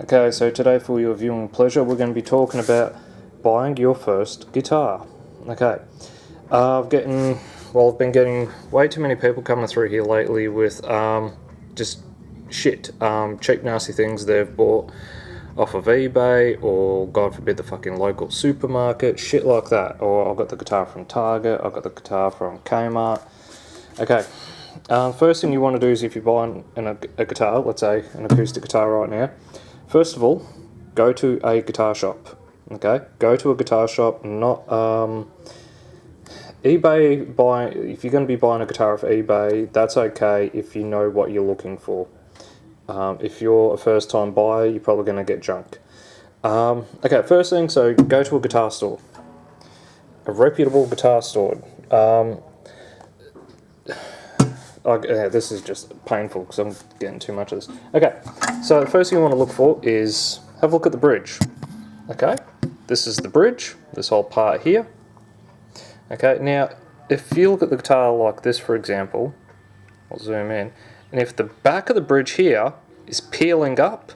Okay, so today for your viewing pleasure, we're going to be talking about buying your first guitar. Okay, I've been getting way too many people coming through here lately with just shit, cheap, nasty things they've bought off of eBay or, God forbid, the fucking local supermarket, shit like that. Or I've got the guitar from Target, I've got the guitar from Kmart. Okay, first thing you want to do is if you're buying a guitar, let's say an acoustic guitar right now, first of all, go to a guitar shop. Okay, go to a guitar shop, not eBay. If you're going to be buying a guitar off eBay, that's okay if you know what you're looking for. If you're a first-time buyer, you're probably going to get junk. Okay, first thing, so go to a guitar store, a reputable guitar store. This is just painful because I'm getting too much of this. Okay, so the first thing you want to look for is have a look at the bridge. Okay, this is the bridge, this whole part here. Okay, now if you look at the guitar like this, for example, I'll zoom in, and if the back of the bridge here is peeling up,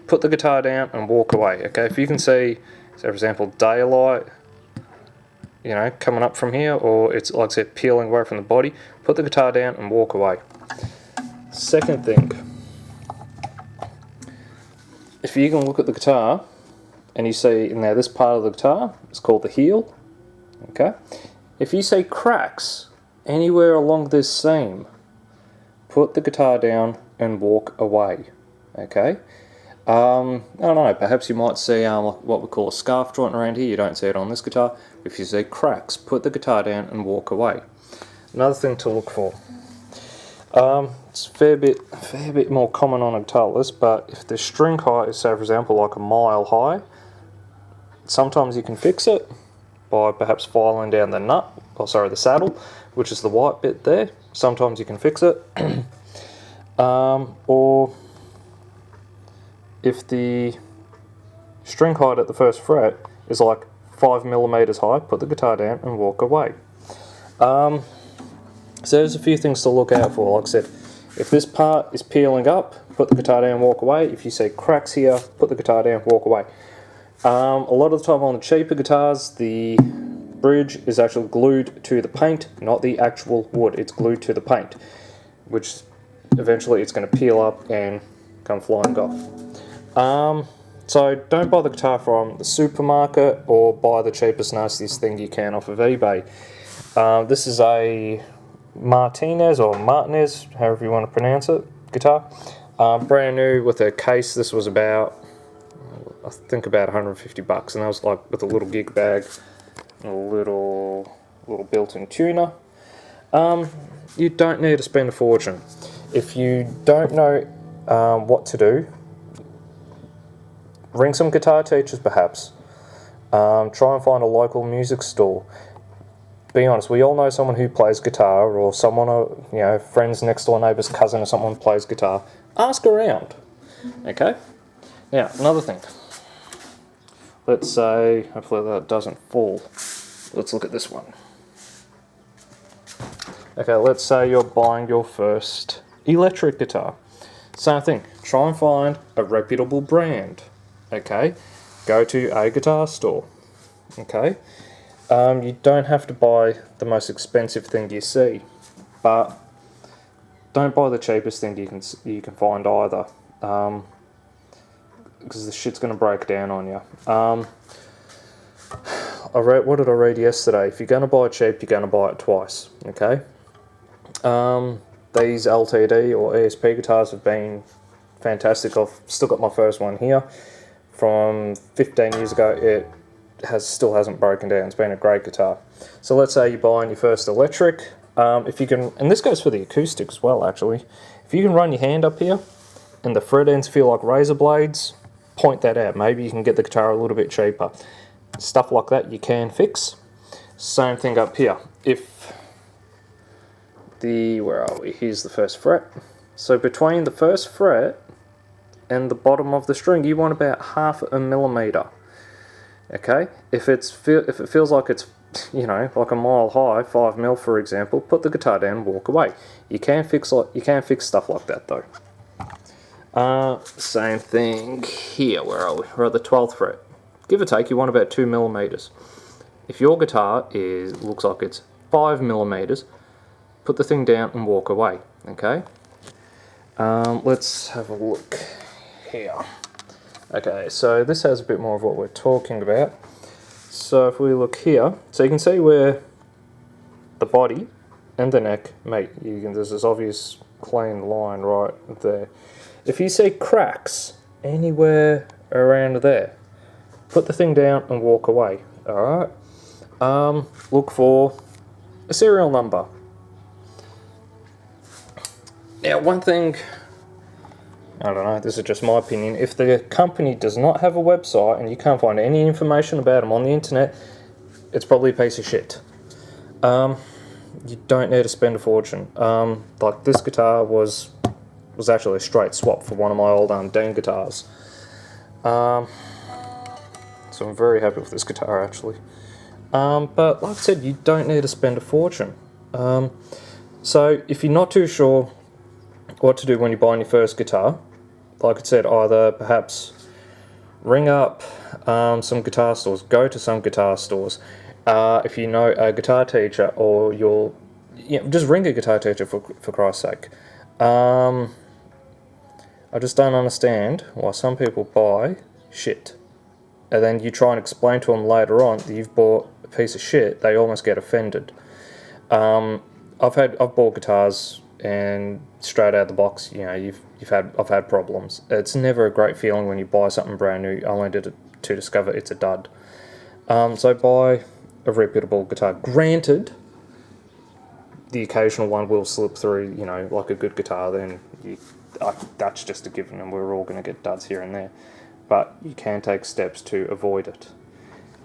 put the guitar down and walk away. Okay, if you can see, so for example, daylight, you know, coming up from here, or it's like I said, peeling away from the body, put the guitar down and walk away. Second thing, if you can look at the guitar and you see, now this part of the guitar is called the heel. Okay, if you see cracks anywhere along this seam, put the guitar down and walk away. Okay, I don't know, perhaps you might see what we call a scarf joint around here. You don't see it on this guitar. If you see cracks, put the guitar down and walk away. Another thing to look for, it's a fair bit more common on a guitar list, but if the string height is, say for example, like a mile high, sometimes you can fix it by perhaps filing down the nut, the saddle, which is the white bit there. Sometimes you can fix it. Or if the string height at the first fret is like 5mm high, put the guitar down and walk away. So there's a few things to look out for. Like I said, if this part is peeling up, put the guitar down and walk away. If you see cracks here, put the guitar down and walk away. A lot of the time on the cheaper guitars, the bridge is actually glued to the paint, not the actual wood. It's glued to the paint, which eventually it's going to peel up and come flying off. So don't buy the guitar from the supermarket or buy the cheapest, nastiest thing you can off of eBay. This is a Martinez, however you want to pronounce it, guitar. Brand new with a case. This was about, I think, about $150, and that was like with a little gig bag, and a little built-in tuner. You don't need to spend a fortune. If you don't know what to do, ring some guitar teachers perhaps. Try and find a local music store. Be honest, we all know someone who plays guitar, or someone, you know, friends, next door neighbour's cousin or someone plays guitar. Ask around. Okay? Now, another thing. Let's say, hopefully that doesn't fall. Let's look at this one. Okay, let's say you're buying your first electric guitar. Same thing. Try and find a reputable brand. Okay? Go to a guitar store. Okay? You don't have to buy the most expensive thing you see, but don't buy the cheapest thing you can find either, because the shit's going to break down on you. What did I read yesterday? If you're going to buy it cheap, you're going to buy it twice. Okay. These LTD or ESP guitars have been fantastic. I've still got my first one here from 15 years ago. It still hasn't broken down. It's been a great guitar. So let's say you're buying your first electric. If you can, and this goes for the acoustic as well actually, if you can run your hand up here and the fret ends feel like razor blades, point that out. Maybe you can get the guitar a little bit cheaper. Stuff like that you can fix. Same thing up here. If where are we? Here's the first fret. So between the first fret and the bottom of the string, you want about 0.5 millimeter. Okay, if it feels like it's, you know, like a mile high, 5mm for example, put the guitar down and walk away. You can fix stuff like that though. Same thing here. Where are we? We're at the 12th fret. Give or take, you want about 2 millimeters. If your guitar looks like it's 5 millimeters, put the thing down and walk away. Okay. Let's have a look here. Okay, so this has a bit more of what we're talking about. So if we look here, so you can see where the body and the neck meet. There's this obvious clean line right there. If you see cracks anywhere around there, put the thing down and walk away. Alright. Look for a serial number. Now, one thing, I don't know, this is just my opinion, if the company does not have a website and you can't find any information about them on the internet, it's probably a piece of shit. You don't need to spend a fortune. Like this guitar was actually a straight swap for one of my old Dean guitars. So I'm very happy with this guitar actually. But like I said, you don't need to spend a fortune. So if you're not too sure what to do when you're buying your first guitar, like I said, either perhaps ring up some guitar stores, go to some guitar stores. If you know a guitar teacher, or just ring a guitar teacher for Christ's sake. I just don't understand why some people buy shit, and then you try and explain to them later on that you've bought a piece of shit. They almost get offended. I've bought guitars and straight out of the box, I've had problems. It's never a great feeling when you buy something brand new only to discover it's a dud. So buy a reputable guitar. Granted, the occasional one will slip through, like a good guitar, then that's just a given, and we're all going to get duds here and there. But you can take steps to avoid it.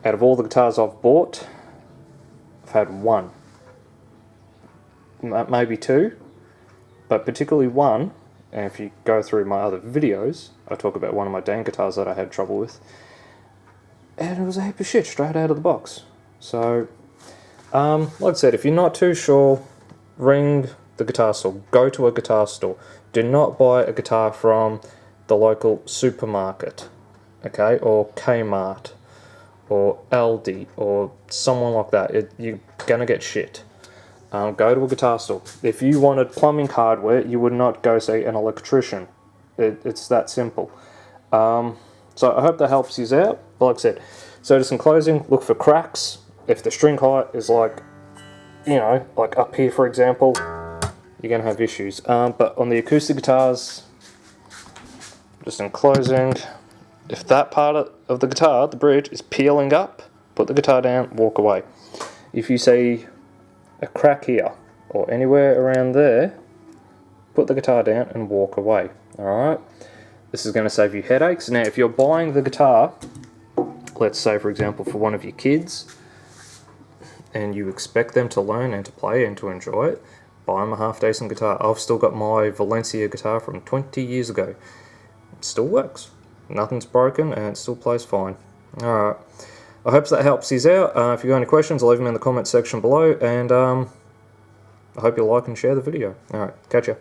Out of all the guitars I've bought, I've had one, maybe two, but particularly one, and if you go through my other videos, I talk about one of my Dean guitars that I had trouble with, and it was a heap of shit straight out of the box. So, like I said, if you're not too sure, ring the guitar store, go to a guitar store. Do not buy a guitar from the local supermarket, okay, or Kmart, or Aldi, or someone like that. You're gonna get shit. Go to a guitar store. If you wanted plumbing hardware, you would not go see an electrician. It's that simple. So I hope that helps you out. Like I said, so just in closing, look for cracks. If the string height is like up here, for example, you're going to have issues. But on the acoustic guitars, just in closing, if that part of the guitar, the bridge, is peeling up, put the guitar down, walk away. If you see a crack here or anywhere around there, put the guitar down and walk away. Alright? This is going to save you headaches. Now, if you're buying the guitar, let's say, for example, for one of your kids, and you expect them to learn and to play and to enjoy it, buy them a half-decent guitar. I've still got my Valencia guitar from 20 years ago. It still works. Nothing's broken and it still plays fine. Alright. I hope that helps you out. If you've got any questions, leave them in the comment section below, and I hope you like and share the video. Alright, catch ya.